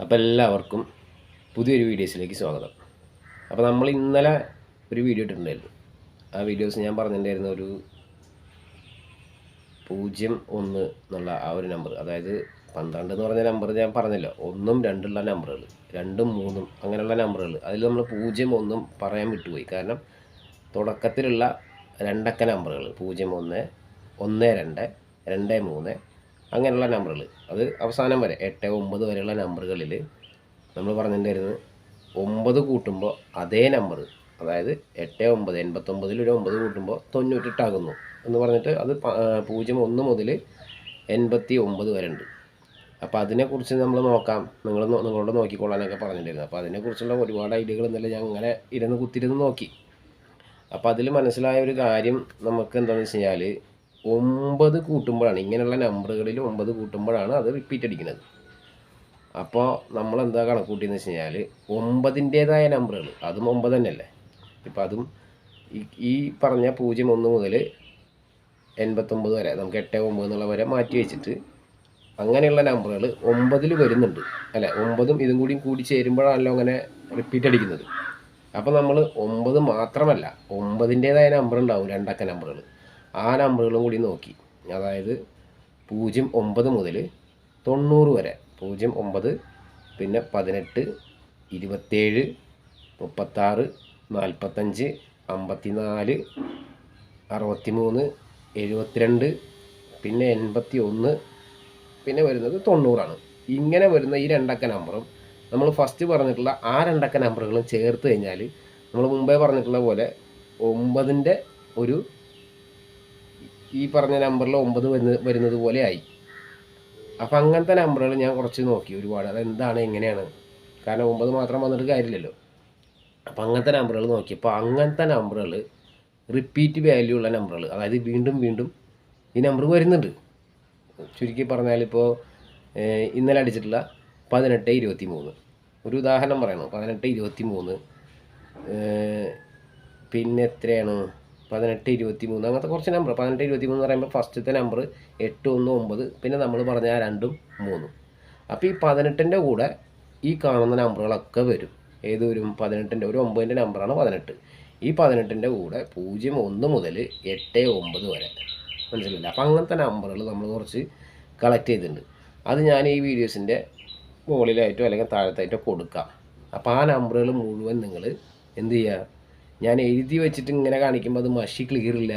അപ്പോൾ എല്ലാവർക്കും പുതിയൊരു വീഡിയോസിലേക്ക് സ്വാഗതം. അപ്പോൾ നമ്മൾ ഇന്നലെ ഒരു വീഡിയോ ഇട്ടിട്ടുണ്ടായിരുന്നു. ആ വീഡിയോസ് ഞാൻ പറഞ്ഞിട്ടുണ്ടായിരുന്ന ഒരു 01 എന്നുള്ള ആ ഒരു നമ്പർ, അതായത് 12 എന്ന് പറഞ്ഞ നമ്പർ ഞാൻ പറഞ്ഞല്ലോ, 1ഉം 2ഉള്ള നമ്പറുകൾ, 2ഉം 3ഉം അങ്ങനെയുള്ള നമ്പറുകൾ. അതിൽ നമ്മൾ 0, 1 പറയാൻ വിട്ടുപോയി. കാരണം തുടക്കത്തിലുള്ള രണ്ടക്ക നമ്പറുകൾ 01, 12, 23 അങ്ങനെയുള്ള നമ്പറുകൾ, അത് അവസാനം വരെ 8, 9 വരെയുള്ള നമ്പറുകളിൽ നമ്മൾ പറഞ്ഞിട്ടുണ്ടായിരുന്നത് 9 കൂട്ടുമ്പോൾ അതേ നമ്പർ, അതായത് 8, 9 89 ഒരു 9 കൂട്ടുമ്പോൾ 98 ആകുന്നു എന്ന് പറഞ്ഞിട്ട് അത് 01 മുതൽ 89 വരെ ഉണ്ട്. അപ്പോൾ അതിനെക്കുറിച്ച് നമ്മൾ നോക്കാം, നിങ്ങളോട് നോക്കിക്കൊള്ളാനൊക്കെ പറഞ്ഞിട്ടുണ്ടായിരുന്നു. അപ്പോൾ അതിനെക്കുറിച്ചുള്ള ഒരുപാട് ഐഡിയകൾ ഇന്നലെ ഞാൻ അങ്ങനെ കുത്തിരുന്ന് നോക്കി. അപ്പോൾ അതിൽ മനസ്സിലായ ഒരു കാര്യം നമുക്ക് എന്താണെന്ന് വെച്ച് കഴിഞ്ഞാൽ, 9 കൂട്ടുമ്പോഴാണ്, ഇങ്ങനെയുള്ള നമ്പറുകളിൽ 9 കൂട്ടുമ്പോഴാണ് അത് റിപ്പീറ്റ് അടിക്കുന്നത്. അപ്പോൾ നമ്മൾ എന്താ കണക്കൂട്ടിയെന്ന് വെച്ച് കഴിഞ്ഞാൽ, 9ൻ്റേതായ നമ്പറുകൾ, അതും 9 തന്നെയല്ലേ. ഇപ്പം അതും ഈ പറഞ്ഞ 01 മുതൽ 89 വരെ, നമുക്ക് 8, 9 എന്നുള്ള വരെ മാറ്റി വെച്ചിട്ട് അങ്ങനെയുള്ള നമ്പറുകൾ 9ൽ വരുന്നുണ്ട് അല്ലേ. 9ഉം ഇതും കൂടി ചേരുമ്പോഴാണല്ലോ അങ്ങനെ റിപ്പീറ്റ് അടിക്കുന്നത്. അപ്പോൾ നമ്മൾ 9 മാത്രമല്ല, 9ൻ്റേതായ നമ്പർ ഉണ്ടാവും, രണ്ടക്ക നമ്പറുകൾ. ആ നമ്പറുകളും കൂടി നോക്കി. അതായത് 09 മുതൽ 90 വരെ, 09, പിന്നെ 18, 27, 36, 45, 54, 63, 72, പിന്നെ 81, പിന്നെ വരുന്നത് 90 ഇങ്ങനെ വരുന്ന ഈ രണ്ടക്ക നമ്പറും നമ്മൾ ഫസ്റ്റ് പറഞ്ഞിട്ടുള്ള ആ രണ്ടക്ക നമ്പറുകളും ചേർത്ത് കഴിഞ്ഞാൽ, നമ്മൾ മുമ്പേ പറഞ്ഞിട്ടുള്ള പോലെ 9ൻ്റെ ഒരു ഈ പറഞ്ഞ നമ്പറിൽ 9 വരുന്നത് പോലെ ആയി. അപ്പോൾ അങ്ങനത്തെ നമ്പറുകൾ ഞാൻ കുറച്ച് നോക്കി ഒരുപാട്, അതെന്താണ് എങ്ങനെയാണ്, കാരണം 9 മാത്രം വന്നിട്ട് കാര്യമില്ലല്ലോ. അപ്പോൾ അങ്ങനത്തെ നമ്പറുകൾ നോക്കിയപ്പോൾ അങ്ങനത്തെ നമ്പറുകൾ റിപ്പീറ്റ് വാല്യൂ ഉള്ള നമ്പറുകൾ, അതായത് വീണ്ടും വീണ്ടും ഈ നമ്പർ വരുന്നുണ്ട്. ചുരുക്കി പറഞ്ഞാൽ ഇപ്പോൾ ഇന്നലെ അടിച്ചിട്ടുള്ള 18, 23 ഒരു ഉദാഹരണം പറയണം. 18, 23, പിന്നെ എത്രയാണ് 18, 23 അങ്ങനത്തെ കുറച്ച് നമ്പർ. 18, 23 എന്ന് പറയുമ്പോൾ ഫസ്റ്റത്തെ നമ്പർ 8, 1, 9, പിന്നെ നമ്മൾ പറഞ്ഞ ആ 2ഉം 3ഉം. അപ്പോൾ ഈ 18ൻ്റെ കൂടെ ഈ കാണുന്ന നമ്പറുകളൊക്കെ വരും. ഏത് വരും? 18ൻ്റെ ഒരു 9ൻ്റെ നമ്പറാണ് 18. ഈ 18ൻ്റെ കൂടെ 01 മുതൽ 8, 9 വരെ, മനസ്സിലായില്ല. അപ്പോൾ അങ്ങനത്തെ നമ്പറുകൾ നമ്മൾ കുറച്ച് കളക്ട് ചെയ്തിട്ടുണ്ട്. അത് ഞാൻ ഈ വീഡിയോസിൻ്റെ മുകളിലായിട്ടോ അല്ലെങ്കിൽ താഴത്തായിട്ടോ കൊടുക്കാം. അപ്പോൾ ആ നമ്പറുകൾ മുഴുവൻ നിങ്ങൾ എന്ത് ചെയ്യുക, ഞാൻ എഴുതി വെച്ചിട്ട് ഇങ്ങനെ കാണിക്കുമ്പോൾ അത് മഷി ക്ലിയർ ഇല്ല,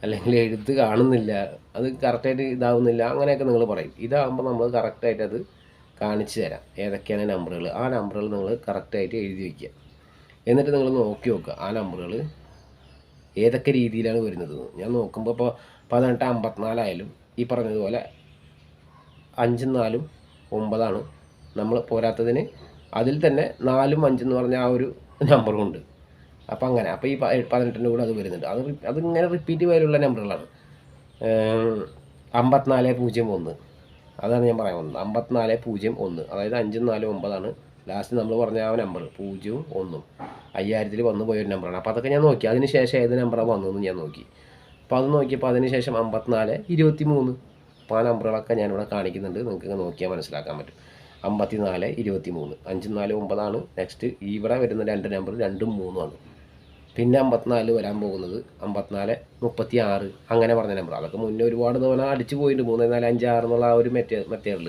അല്ലെങ്കിൽ എഴുത്ത് കാണുന്നില്ല, അത് കറക്റ്റായിട്ട് ഇതാവുന്നില്ല, അങ്ങനെയൊക്കെ നിങ്ങൾ പറയും. ഇതാകുമ്പോൾ നമ്മൾ കറക്റ്റായിട്ട് അത് കാണിച്ചു തരാം, ഏതൊക്കെയാണ് നമ്പറുകൾ. ആ നമ്പറുകൾ നിങ്ങൾ കറക്റ്റായിട്ട് എഴുതി വയ്ക്കുക. എന്നിട്ട് നിങ്ങൾ നോക്കി നോക്കുക ആ നമ്പറുകൾ ഏതൊക്കെ രീതിയിലാണ് വരുന്നത്. ഞാൻ നോക്കുമ്പോൾ ഇപ്പോൾ 18, 54 ആയാലും ഈ പറഞ്ഞതുപോലെ 5ഉം 4ഉം 9 നമ്മൾ പോരാത്തതിന് അതിൽ തന്നെ 4ഉം 5 എന്ന് പറഞ്ഞ ആ ഒരു നമ്പറും ഉണ്ട്. അപ്പോൾ അങ്ങനെ, അപ്പോൾ ഈ 18ൻ്റെ കൂടെ അത് വരുന്നുണ്ട്. അതിങ്ങനെ റിപ്പീറ്റ് വരെയുള്ള നമ്പറുകളാണ്. 5401 അതാണ് ഞാൻ പറയാൻ വന്നത്. 5401, അതായത് 5ഉം 4ഉം 9 ലാസ്റ്റ് നമ്മൾ പറഞ്ഞ ആ നമ്പർ 0ഉം 1ഉം 5000 വന്നു പോയൊരു നമ്പറാണ്. അപ്പോൾ അതൊക്കെ ഞാൻ നോക്കി. അതിന് ശേഷം ഏത് നമ്പറാണ് വന്നതെന്ന് ഞാൻ നോക്കി. അപ്പോൾ അത് നോക്കിയപ്പോൾ അതിന് ശേഷം 54, 23, അപ്പോൾ ആ നമ്പറുകളൊക്കെ ഞാനിവിടെ കാണിക്കുന്നുണ്ട്, നിങ്ങൾക്ക് നോക്കിയാൽ മനസ്സിലാക്കാൻ പറ്റും. 54, 23, 5ഉം 4ഉം 9. നെക്സ്റ്റ് ഇവിടെ വരുന്ന രണ്ട് നമ്പർ 2ഉം 3ഉം. പിന്നെ 54 വരാൻ പോകുന്നത് 54, 36 അങ്ങനെ പറഞ്ഞ നമ്പർ. അതൊക്കെ മുന്നേ ഒരുപാട് തവണ അടിച്ചു പോയിട്ടുണ്ട്, 3, 4, 5, 6 എന്നുള്ള ആ ഒരു മെത്തേഡിൽ.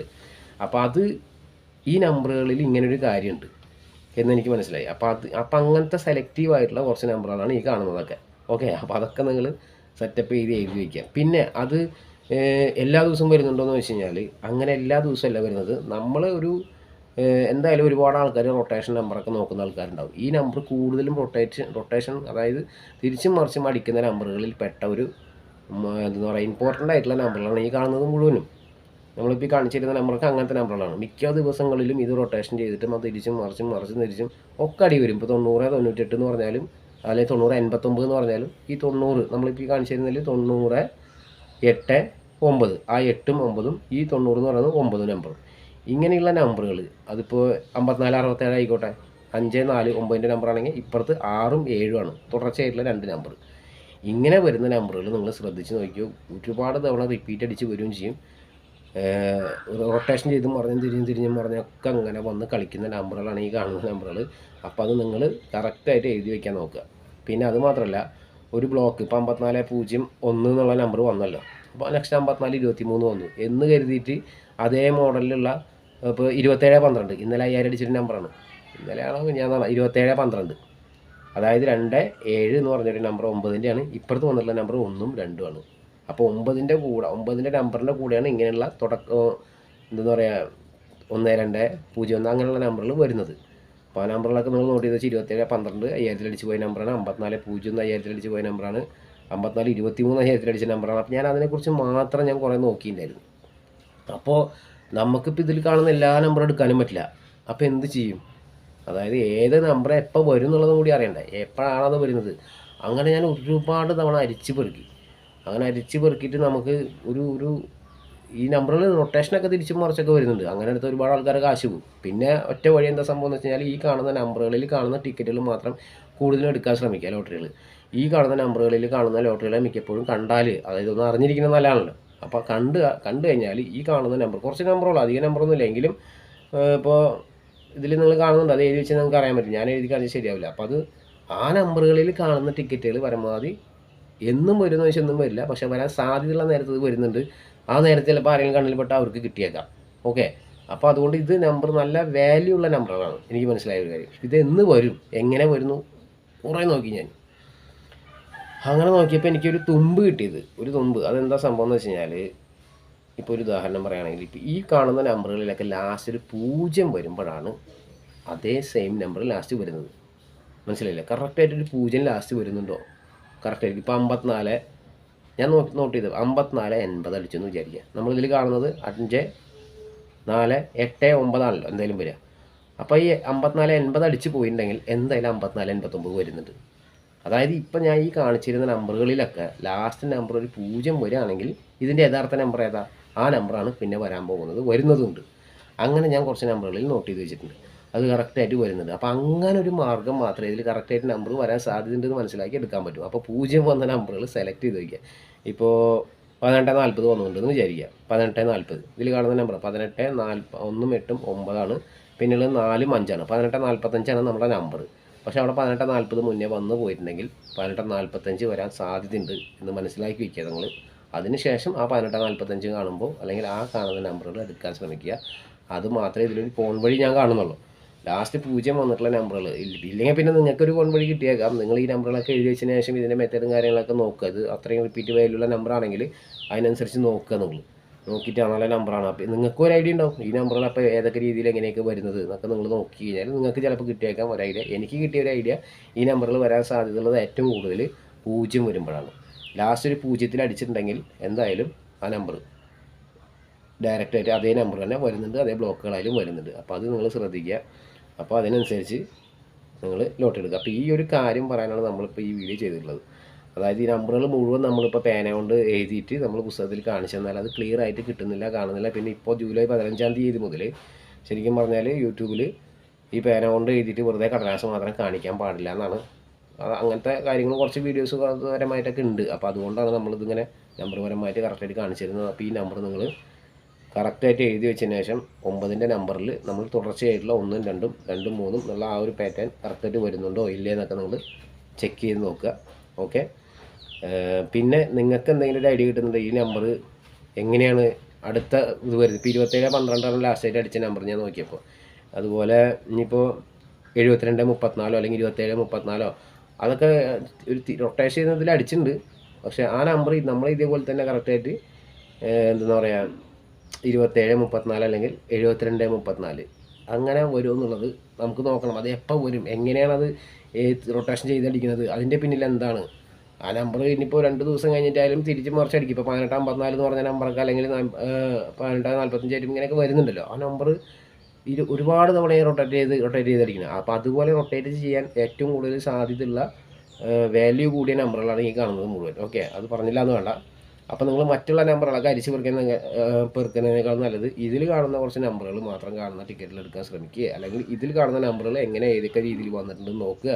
അപ്പോൾ അത് ഈ നമ്പറുകളിൽ ഇങ്ങനൊരു കാര്യമുണ്ട് എന്നെനിക്ക് മനസ്സിലായി. അപ്പോൾ അങ്ങനത്തെ സെലക്റ്റീവായിട്ടുള്ള കുറച്ച് നമ്പറുകളാണ് ഈ കാണുന്നതൊക്കെ. ഓക്കെ, അപ്പോൾ അതൊക്കെ നിങ്ങൾ സെറ്റപ്പ് ചെയ്ത് എഴുതി വയ്ക്കുക. പിന്നെ അത് എല്ലാ ദിവസവും വരുന്നുണ്ടോയെന്ന് വെച്ച് കഴിഞ്ഞാൽ, അങ്ങനെ എല്ലാ ദിവസവും അല്ല വരുന്നത്. നമ്മൾ എന്തായാലും ഒരുപാട് ആൾക്കാർ റൊട്ടേഷൻ നമ്പറൊക്കെ നോക്കുന്ന ആൾക്കാരുണ്ടാവും. ഈ നമ്പർ കൂടുതലും റൊട്ടേഷൻ അതായത് തിരിച്ചും മറിച്ചും അടിക്കുന്ന നമ്പറുകളിൽ പെട്ട ഒരു എന്താ പറയുക, ഇമ്പോർട്ടൻ്റ് ആയിട്ടുള്ള നമ്പറുകളാണ് ഈ കാണുന്നത് മുഴുവനും. നമ്മളിപ്പോൾ ഈ കാണിച്ചിരുന്ന നമ്പറൊക്കെ അങ്ങനത്തെ നമ്പറുകളാണ്. മിക്ക ദിവസങ്ങളിലും ഇത് റൊട്ടേഷൻ ചെയ്തിട്ടും അത് തിരിച്ചും തിരിച്ചും ഒക്കെ അടി വരും. ഇപ്പോൾ 90, 98 എന്ന് പറഞ്ഞാലും, അല്ലെങ്കിൽ 90, 89 എന്ന് പറഞ്ഞാലും, ഈ 90 നമ്മളിപ്പോൾ ഈ കാണിച്ചിരുന്നതിൽ 90, 8, 9, ആ 8ഉം 9ഉം ഈ 90 എന്ന് പറയുന്നത് 9 നമ്പറും. ഇങ്ങനെയുള്ള നമ്പറുകൾ, അതിപ്പോൾ 54, 67 ആയിക്കോട്ടെ, 5, 4, 9ൻ്റെ നമ്പറാണെങ്കിൽ ഇപ്പുറത്ത് 6ഉം 7ഉം തുടർച്ചയായിട്ടുള്ള രണ്ട് നമ്പർ. ഇങ്ങനെ വരുന്ന നമ്പറുകൾ നിങ്ങൾ ശ്രദ്ധിച്ച് നോക്കിയോ, ഒരുപാട് തവണ റിപ്പീറ്റ് അടിച്ച് വരികയും ചെയ്യും. റൊട്ടേഷൻ ചെയ്ത് തിരിഞ്ഞും മറിഞ്ഞൊക്കെ അങ്ങനെ വന്ന് കളിക്കുന്ന നമ്പറുകളാണ് ഈ കാണുന്ന നമ്പറുകൾ. അപ്പോൾ അത് നിങ്ങൾ കറക്റ്റായിട്ട് എഴുതി വയ്ക്കാൻ നോക്കുക. പിന്നെ അത് മാത്രമല്ല, ഒരു ബ്ലോക്ക് ഇപ്പോൾ 5401 എന്നുള്ള നമ്പർ വന്നല്ലോ, അപ്പോൾ നെക്സ്റ്റ് 5423 വന്നു എന്ന് കരുതിയിട്ട് അതേ മോഡലിലുള്ള ഇപ്പോൾ 2712 ഇന്നലെ 5000 അടിച്ചൊരു നമ്പറാണ്, ഇന്നലെയാണോ ഞാനാണ് 2712, അതായത് 27 എന്ന് പറഞ്ഞൊരു നമ്പർ 9ൻ്റെയാണ്. ഇപ്പുറത്ത് വന്നിട്ടുള്ള നമ്പർ 1ഉം 2ഉം ആണ്. അപ്പോൾ 9ൻ്റെ നമ്പറിൻ്റെ കൂടെയാണ് ഇങ്ങനെയുള്ള എന്താ പറയുക 1201 അങ്ങനെയുള്ള നമ്പറുകൾ വരുന്നത്. അപ്പോൾ ആ നമ്പറുകളൊക്കെ നിങ്ങൾ നോട്ട് ചെയ്ത് വെച്ചാൽ 2712 5000 അടിച്ച് പോയ നമ്പറാണ്, 5401 5000 അടിച്ച് പോയ നമ്പറാണ്, 5423 5000 അടിച്ച നമ്പറാണ്. അപ്പോൾ ഞാൻ അതിനെക്കുറിച്ച് മാത്രം ഞാൻ കുറേ നോക്കിയിട്ടുണ്ടായിരുന്നു. അപ്പോൾ നമുക്കിപ്പോൾ ഇതിൽ കാണുന്ന എല്ലാ നമ്പറും എടുക്കാനും പറ്റില്ല. അപ്പോൾ എന്ത് ചെയ്യും? അതായത് ഏത് നമ്പർ എപ്പോൾ വരും എന്നുള്ളതും കൂടി അറിയണ്ടേ, എപ്പോഴാണത് വരുന്നത്. അങ്ങനെ ഞാൻ ഒരുപാട് തവണ അരിച്ച് പെറുക്കി. അങ്ങനെ അരിച്ച് പെറുക്കിയിട്ട് നമുക്ക് ഒരു ഈ നമ്പറുകൾ റൊട്ടേഷനൊക്കെ തിരിച്ചും മറിച്ചൊക്കെ വരുന്നുണ്ട്. അങ്ങനെ എടുത്ത് ഒരുപാട് ആൾക്കാർ കാശ് പോകും. പിന്നെ ഒറ്റ വഴി എന്താ സംഭവം എന്ന് വെച്ച് കഴിഞ്ഞാൽ, ഈ കാണുന്ന നമ്പറുകളിൽ കാണുന്ന ടിക്കറ്റുകൾ മാത്രം കൂടുതലും എടുക്കാൻ ശ്രമിക്കുക. ലോട്ടറികൾ ഈ കാണുന്ന നമ്പറുകളിൽ കാണുന്ന ലോട്ടറികളെ മിക്കപ്പോഴും കണ്ടാൽ, അതായത് ഒന്ന് അറിഞ്ഞിരിക്കുന്നത് നല്ലതാണല്ലോ. അപ്പോൾ കണ്ടു കഴിഞ്ഞാൽ ഈ കാണുന്ന നമ്പർ, കുറച്ച് നമ്പറുള്ളൂ, അധികം നമ്പറൊന്നും ഇല്ലെങ്കിലും ഇപ്പോൾ ഇതിൽ നിങ്ങൾ കാണുന്നുണ്ട്, അത് എഴുതി വെച്ചാൽ നിങ്ങൾക്ക് അറിയാൻ പറ്റും. ഞാൻ എഴുതി കാണിച്ചാൽ ശരിയാവില്ല. അപ്പോൾ അത് ആ നമ്പറുകളിൽ കാണുന്ന ടിക്കറ്റുകൾ പരമാവധി എന്നും വരുന്ന വെച്ചാൽ ഒന്നും വരില്ല, പക്ഷെ വരാൻ സാധ്യതയുള്ള നേരത്ത് വരുന്നുണ്ട്. ആ നേരത്തെ ചിലപ്പോൾ ആരെങ്കിലും കണ്ണിൽപ്പെട്ട അവർക്ക് കിട്ടിയേക്കാം. ഓക്കെ, അപ്പോൾ അതുകൊണ്ട് ഇത് നമ്പർ നല്ല വാല്യൂ ഉള്ള നമ്പറുകളാണ്. എനിക്ക് മനസ്സിലായ ഒരു കാര്യം, ഇത് എന്ന് വരും, എങ്ങനെ വരുന്നു കുറേ നോക്കി ഞാൻ. അങ്ങനെ നോക്കിയപ്പോൾ എനിക്കൊരു തുമ്പ് കിട്ടിയത്, ഒരു തുമ്പ്. അതെന്താ സംഭവം എന്ന് വെച്ച് കഴിഞ്ഞാൽ, ഇപ്പോൾ ഒരു ഉദാഹരണം പറയുകയാണെങ്കിൽ, ഇപ്പോൾ ഈ കാണുന്ന നമ്പറുകളിലൊക്കെ ലാസ്റ്റ് ഒരു 0 വരുമ്പോഴാണ് അതേ സെയിം നമ്പർ ലാസ്റ്റ് വരുന്നത്. മനസ്സിലായില്ലേ? കറക്റ്റായിട്ടൊരു 0 ലാസ്റ്റ് വരുന്നുണ്ടോ? കറക്റ്റായിരിക്കും. ഇപ്പോൾ 54 ഞാൻ നോട്ട് ചെയ്ത് 5480 അടിച്ചെന്ന് വിചാരിക്കുക. നമ്മളിതിൽ കാണുന്നത് 5 4 8 9 ആണല്ലോ എന്തായാലും വരിക. അപ്പോൾ ഈ 5480 അടിച്ച് പോയിട്ടുണ്ടെങ്കിൽ എന്തായാലും 5489 വരുന്നുണ്ട്. അതായത് ഇപ്പം ഞാൻ ഈ കാണിച്ചിരുന്ന നമ്പറുകളിലൊക്കെ ലാസ്റ്റ് നമ്പർ ഒരു 0 വരികയാണെങ്കിൽ ഇതിൻ്റെ യഥാർത്ഥ നമ്പർ ഏതാ, ആ നമ്പറാണ് പിന്നെ വരാൻ പോകുന്നത്, വരുന്നതുണ്ട്. അങ്ങനെ ഞാൻ കുറച്ച് നമ്പറുകളിൽ നോട്ട് ചെയ്ത് വെച്ചിട്ടുണ്ട്, അത് കറക്റ്റായിട്ട് വരുന്നുണ്ട്. അപ്പോൾ അങ്ങനെ ഒരു മാർഗ്ഗം മാത്രമേ ഇതിൽ കറക്റ്റായിട്ട് നമ്പർ വരാൻ സാധ്യതയുണ്ടെന്ന് മനസ്സിലാക്കി എടുക്കാൻ പറ്റും. അപ്പോൾ 0 വന്ന നമ്പറുകൾ സെലക്ട് ചെയ്ത് വയ്ക്കുക. ഇപ്പോൾ 1840 വന്നുകൊണ്ടെന്ന് വിചാരിക്കുക. 1840 ഇതിൽ കാണുന്ന നമ്പർ 18 4 1 8 9 പിന്നെയുള്ളത് 4 5 1845 നമ്മുടെ നമ്പർ. പക്ഷേ അവിടെ 1840 മുന്നേ വന്ന് പോയിട്ടുണ്ടെങ്കിൽ 1845 വരാൻ സാധ്യതയുണ്ട് എന്ന് മനസ്സിലാക്കി വയ്ക്കുക നിങ്ങൾ. അതിനുശേഷം ആ 1845 കാണുമ്പോൾ അല്ലെങ്കിൽ ആ കാണുന്ന നമ്പറുകൾ എടുക്കാൻ ശ്രമിക്കുക. അത് മാത്രമേ ഇതിലൊരു ഫോൺ വഴി ഞാൻ കാണുന്നുള്ളൂ. ലാസ്റ്റ് 0 വന്നിട്ടുള്ള നമ്പറുകൾ ഇല്ലെങ്കിൽ പിന്നെ നിങ്ങൾക്കൊരു ഫോൺ വഴി കിട്ടിയേക്കാം. നിങ്ങൾ ഈ നമ്പറുകളൊക്കെ എഴുതി വെച്ചതിന് ശേഷം ഇതിൻ്റെ മെത്തേഡും കാര്യങ്ങളൊക്കെ നോക്കുക. ഇത് അത്രയും റിപ്പീറ്റ് വാല്യുള്ള നമ്പറാണെങ്കിൽ അതിനനുസരിച്ച് നോക്കുക. നിങ്ങൾ നോക്കിയിട്ടാണല്ലോ നമ്പറാണ്. അപ്പോൾ നിങ്ങൾക്ക് ഒരു ഐഡിയ ഉണ്ടാവും ഈ നമ്പറുകൾ അപ്പോൾ ഏതൊക്കെ രീതിയിൽ എങ്ങനെയൊക്കെ വരുന്നത് എന്നൊക്കെ നിങ്ങൾ നോക്കി കഴിഞ്ഞാൽ നിങ്ങൾക്ക് ചിലപ്പോൾ കിട്ടിയേക്കാം ഒരു ഐഡിയ. എനിക്ക് കിട്ടിയ ഒരു ഐഡിയ, ഈ നമ്പറുകൾ വരാൻ സാധ്യതയുള്ളത് ഏറ്റവും കൂടുതൽ 0 വരുമ്പോഴാണ്. ലാസ്റ്റ് ഒരു 0 അടിച്ചിട്ടുണ്ടെങ്കിൽ എന്തായാലും ആ നമ്പർ ഡയറക്റ്റായിട്ട് അതേ നമ്പർ തന്നെ വരുന്നുണ്ട്, അതേ ബ്ലോക്കുകളായാലും വരുന്നുണ്ട്. അപ്പോൾ അത് നിങ്ങൾ ശ്രദ്ധിക്കുക. അപ്പോൾ അതിനനുസരിച്ച് നിങ്ങൾ ലോട്ട് എടുക്കുക. അപ്പോൾ ഈ ഒരു കാര്യം പറയാനാണ് നമ്മളിപ്പോൾ ഈ വീഡിയോ ചെയ്തിട്ടുള്ളത്. അതായത് ഈ നമ്പറുകൾ മുഴുവൻ നമ്മളിപ്പോൾ പേന കൊണ്ട് എഴുതിയിട്ട് നമ്മൾ പുസ്തകത്തിൽ കാണിച്ചു തന്നാൽ അത് ക്ലിയർ ആയിട്ട് കിട്ടുന്നില്ല, കാണുന്നില്ല. പിന്നെ ഇപ്പോൾ ജൂലൈ 15-ാം തീയതി മുതൽ ശരിക്കും പറഞ്ഞാൽ യൂട്യൂബിൽ ഈ പേന കൊണ്ട് എഴുതിയിട്ട് വെറുതെ കടലാസ് മാത്രം കാണിക്കാൻ പാടില്ല എന്നാണ്. അങ്ങനത്തെ കാര്യങ്ങൾ കുറച്ച് വീഡിയോസ് പരമായിട്ടൊക്കെ ഉണ്ട്. അപ്പോൾ അതുകൊണ്ടാണ് നമ്മളിതിങ്ങനെ നമ്പർ പരമായിട്ട് കറക്റ്റായിട്ട് കാണിച്ചു തരുന്നത്. അപ്പോൾ ഈ നമ്പർ നിങ്ങൾ കറക്റ്റായിട്ട് എഴുതി വെച്ചതിന് ശേഷം 9ൻ്റെ നമ്പറിൽ നമ്മൾ തുടർച്ചയായിട്ടുള്ള 1 2 2 3 എന്നുള്ള ആ ഒരു പാറ്റേൺ കറക്റ്റായിട്ട് വരുന്നുണ്ടോ ഇല്ലേ എന്നൊക്കെ നമ്മൾ ചെക്ക് ചെയ്ത് നോക്കുക. ഓക്കെ, പിന്നെ നിങ്ങൾക്ക് എന്തെങ്കിലും ഒരു ഐഡിയ കിട്ടുന്നുണ്ടെങ്കിൽ ഈ നമ്പർ എങ്ങനെയാണ് അടുത്ത ഇത് വരുന്നത്. ഇപ്പോൾ 27-12 ലാസ്റ്റായിട്ട് അടിച്ച നമ്പർ ഞാൻ നോക്കിയപ്പോൾ. അതുപോലെ ഇനിയിപ്പോൾ 72-34 അല്ലെങ്കിൽ 27-34 അതൊക്കെ ഒരു റൊട്ടേഷൻ ചെയ്യുന്നതിൽ അടിച്ചിട്ടുണ്ട്. പക്ഷേ ആ നമ്പർ നമ്മൾ ഇതേപോലെ തന്നെ കറക്റ്റായിട്ട് എന്താ പറയുക 27-34 അല്ലെങ്കിൽ 72-34 അങ്ങനെ വരുമെന്നുള്ളത് നമുക്ക് നോക്കണം. അത് എപ്പോൾ വരും, എങ്ങനെയാണത് റൊട്ടേഷൻ ചെയ്തടിക്കുന്നത്, അതിൻ്റെ പിന്നിൽ എന്താണ് ആ നമ്പർ. ഇനിയിപ്പോൾ 2 ദിവസം കഴിഞ്ഞിട്ടായാലും തിരിച്ച് മറിച്ചടിക്കും. ഇപ്പോൾ 18-54 എന്ന് പറഞ്ഞ നമ്പറൊക്കെ അല്ലെങ്കിൽ 18-45 ഇങ്ങനെയൊക്കെ വരുന്നുണ്ടല്ലോ. ആ നമ്പർ ഒരുപാട് തവണ റൊട്ടേറ്റ് ചെയ്തടിക്കുന്നത്. അപ്പോൾ അതുപോലെ റൊട്ടേറ്റ് ചെയ്യാൻ ഏറ്റവും കൂടുതൽ സാധ്യതയുള്ള വാല്യൂ കൂടിയ നമ്പറുകളാണ് ഈ കാണുന്നത് മുഴുവൻ. ഓക്കെ, അത് പറഞ്ഞില്ല എന്ന് വേണ്ട. അപ്പോൾ നിങ്ങൾ മറ്റുള്ള നമ്പറുകളൊക്കെ അരിച്ച് പെറുക്കുന്നതിനേക്കാൾ നല്ലത് ഇതിൽ കാണുന്ന കുറച്ച് നമ്പറുകൾ മാത്രം കാണുന്ന ടിക്കറ്റിൽ എടുക്കാൻ ശ്രമിക്കുക. അല്ലെങ്കിൽ ഇതിൽ കാണുന്ന നമ്പറുകൾ എങ്ങനെ ഏതൊക്കെ രീതിയിൽ വന്നിട്ടുണ്ടെന്ന് നോക്കുക.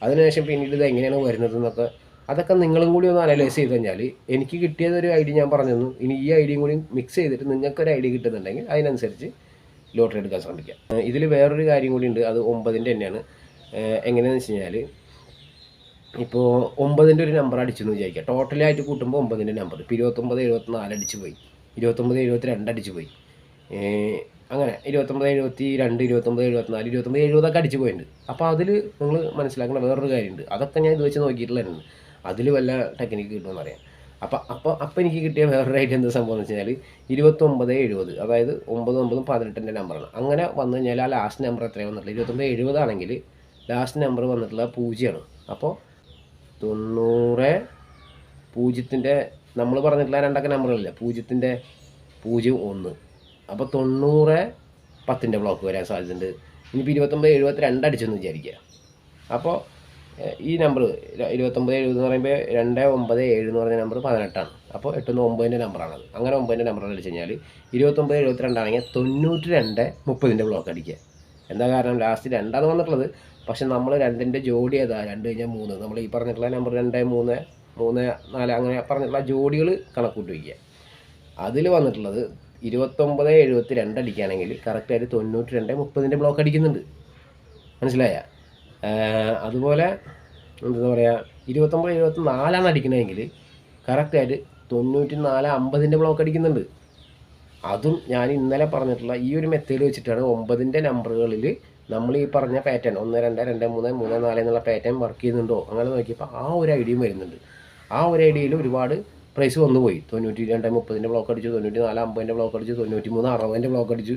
അതിനുശേഷം പിന്നീട് ഇത് എങ്ങനെയാണ് വരുന്നത് എന്നൊക്കെ അതൊക്കെ നിങ്ങളും കൂടി ഒന്ന് അനലൈസ് ചെയ്ത് കഴിഞ്ഞാൽ എനിക്ക് കിട്ടിയതൊരു ഐഡിയ ഞാൻ പറഞ്ഞു തന്നു. ഇനി ഈ ഐഡിയയും കൂടി മിക്സ് ചെയ്തിട്ട് നിങ്ങൾക്കൊരു ഐഡിയ കിട്ടുന്നുണ്ടെങ്കിൽ അതിനനുസരിച്ച് ലോട്ടറി എടുക്കാൻ ശ്രമിക്കാം. ഇതിൽ വേറൊരു കാര്യം കൂടി ഉണ്ട്, അത് 9ൻ്റെ തന്നെയാണ്. എങ്ങനെയാണെന്ന് വെച്ച് കഴിഞ്ഞാൽ ഇപ്പോൾ 9ൻ്റെ ഒരു നമ്പർ അടിച്ചെന്ന് വിചാരിക്കുക. ടോട്ടലായിട്ട് കൂട്ടുമ്പോൾ 9ൻ്റെ നമ്പർ ഇപ്പോൾ 29 74 അടിച്ച് പോയി, 29 72 അടിച്ച് പോയി, അങ്ങനെ 29 72 29 74 29 70 ഒക്കെ അടിച്ച് പോയിട്ടുണ്ട്. അപ്പോൾ അതിൽ നിങ്ങൾ മനസ്സിലാക്കുന്ന വേറൊരു കാര്യമുണ്ട്, അതൊക്കെ ഞാൻ ഇത് വെച്ച് നോക്കിയിട്ടുള്ളതാണ്. അതിൽ വല്ല ടെക്നിക്ക് കിട്ടുമെന്ന് അറിയാം. അപ്പോൾ എനിക്ക് കിട്ടിയ വേറൊരു ഐഡിയ എന്താ സംഭവം എന്ന് വെച്ച് കഴിഞ്ഞാൽ 29 70, അതായത് 9 9 18ൻ്റെ നമ്പറാണ്. അങ്ങനെ വന്നു കഴിഞ്ഞാൽ ആ ലാസ്റ്റ് നമ്പർ എത്രയാണ് വന്നിട്ടുള്ളത്? 29 70 ആണെങ്കിൽ ലാസ്റ്റ് നമ്പർ വന്നിട്ടുള്ള 0ആണ്. അപ്പോൾ 90 0ൻ്റെ നമ്മൾ പറഞ്ഞിട്ടുള്ള രണ്ടൊക്കെ നമ്പറുകളില്ല, 0ൻ്റെ 0 1. അപ്പോൾ 90 10ൻ്റെ ബ്ലോക്ക് വരാൻ സാധ്യതയുണ്ട്. ഇനിയിപ്പോൾ 29 72 അടിച്ചെന്ന് വിചാരിക്കുക. അപ്പോൾ ഈ നമ്പർ 29 70 എന്ന് പറയുമ്പോൾ 297 എന്ന് പറഞ്ഞ നമ്പർ 18ആണ്. അപ്പോൾ 8 9ൻ്റെ നമ്പറാണത്. അങ്ങനെ 9ൻ്റെ നമ്പർ അടിച്ച് കഴിഞ്ഞാൽ 29 72 ആണെങ്കിൽ 92 30ൻ്റെ ബ്ലോക്ക് അടിക്കുക. എന്താ കാരണം? ലാസ്റ്റ് 2ആണ് വന്നിട്ടുള്ളത്. പക്ഷെ നമ്മൾ 2ൻ്റെ ജോഡി ഏതാ? 2 കഴിഞ്ഞാൽ 3. നമ്മൾ ഈ പറഞ്ഞിട്ടുള്ള നമ്പർ 2 3 3 4 അങ്ങനെ പറഞ്ഞിട്ടുള്ള ജോഡികൾ കണക്കൂട്ടി വയ്ക്കുക. അതിൽ വന്നിട്ടുള്ളത് 29 72 അടിക്കുകയാണെങ്കിൽ കറക്റ്റായിട്ട് 92 30ൻ്റെ ബ്ലോക്ക് അടിക്കുന്നുണ്ട്. മനസ്സിലായ? അതുപോലെ എന്താ പറയുക, 29 74 അടിക്കണമെങ്കിൽ കറക്റ്റായിട്ട് 94 50ൻ്റെ ബ്ലോക്ക് അടിക്കുന്നുണ്ട്. അതും ഞാൻ ഇന്നലെ പറഞ്ഞിട്ടുള്ള ഈ ഒരു മെത്തേഡ് വെച്ചിട്ടാണ് 9ൻ്റെ നമ്പറുകളിൽ നമ്മൾ ഈ പറഞ്ഞ പാറ്റേൺ 1 2 2 3 3 4 എന്നുള്ള പാറ്റേൺ വർക്ക് ചെയ്യുന്നുണ്ടോ അങ്ങനെ നോക്കിയപ്പോൾ ആ ഒരു ഐഡിയയും വരുന്നുണ്ട്. ആ ഒരു ഐഡിയയിൽ ഒരുപാട് പ്രൈസ് വന്നു പോയി. 92 30ൻ്റെ ബ്ലോക്ക് അടിച്ചു, 94 50ൻ്റെ ബ്ലോക്ക് അടിച്ചു, 93 60ൻ്റെ ബ്ലോക്ക് അടിച്ചു.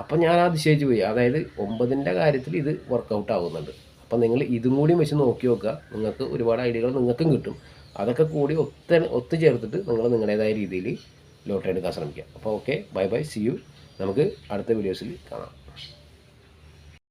അപ്പം ഞാൻ അതിശയിച്ച് പോയി. അതായത് 9ൻ്റെ കാര്യത്തിൽ ഇത് വർക്കൗട്ട് ആകുന്നുണ്ട്. അപ്പം നിങ്ങൾ ഇതും കൂടി വെച്ച് നോക്കി നോക്കുക, നിങ്ങൾക്ക് ഒരുപാട് ഐഡിയകൾ നിങ്ങൾക്കും കിട്ടും. അതൊക്കെ കൂടി ഒത്തു ചേർത്തിട്ട് നിങ്ങൾ നിങ്ങളുടേതായ രീതിയിൽ ലോട്ടറി എടുക്കാൻ ശ്രമിക്കുക. അപ്പോൾ okay, bye bye, see you. നമുക്ക് അടുത്ത വീഡിയോസിൽ കാണാം.